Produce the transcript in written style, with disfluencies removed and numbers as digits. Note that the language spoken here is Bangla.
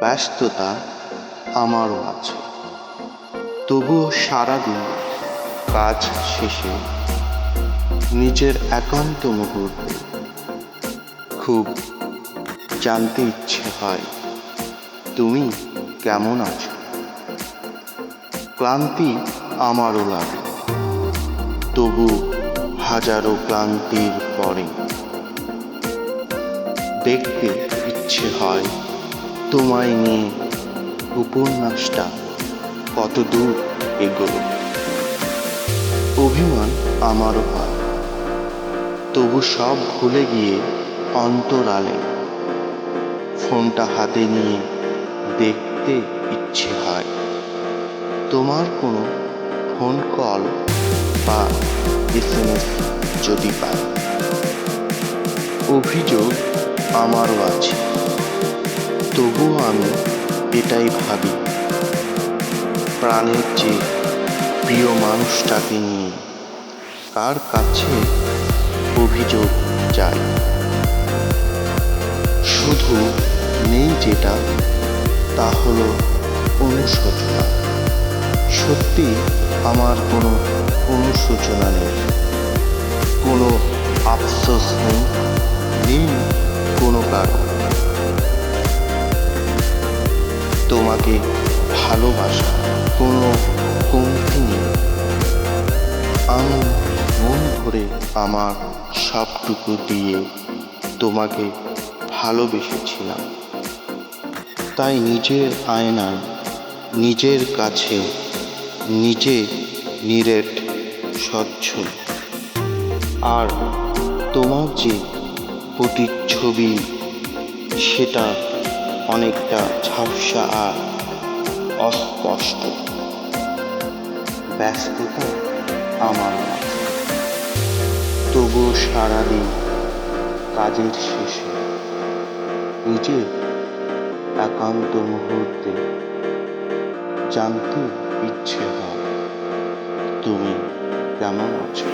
ব্যস্ততা আমারও আছে, তবুও সারাদিন কাজ শেষে নিজের একান্ত মুহূর্তে খুব জানতে ইচ্ছে হয় তুমি কেমন আছো। ক্লান্তি আমারও লাগে, তবু হাজারো ক্লান্তির পরে দেখতে ইচ্ছে হয় তোমায় নিয়ে উপন্যাসটা কত দূর এগোলো। অভিমান আমারও হয়, তবু সব ভুলে গিয়ে অন্তরালে ফোনটা হাতে নিয়ে দেখতে ইচ্ছে হয় তোমার কোনো ফোন কল বা SMS যদি পাই। অভিযোগ আমারও আছে, তবুও আমি এটাই ভাবি প্রাণের যে প্রিয় মানুষটাকে নিয়ে কার কাছে অভিযোগ চাই। শুধু নেই যেটা, তা হলো অনুশোচনা। সত্যি আমার কোনো অনুশোচনা নেই, কোনো আফসোস নেই, নেই কোনো কারণ। তোমাকে ভালোবাসা কোনো কমতি নেই, আমি মন ভরে আমার সবটুকু দিয়ে তোমাকে ভালোবেসেছিলাম। তাই নিজের আয়নায় নিজের কাছে নিজে নিরেট স্বচ্ছ। আর তোমার যে প্রতিচ্ছবি সেটা অনেকটা ঝাপসা আর অস্পষ্ট। ব্যস্ততা আমার মাঝে, তবুও সারাদিন কাজের শেষে নিজের একান্ত মুহূর্তে জানতে ইচ্ছে হয় তুমি কেমন আছো।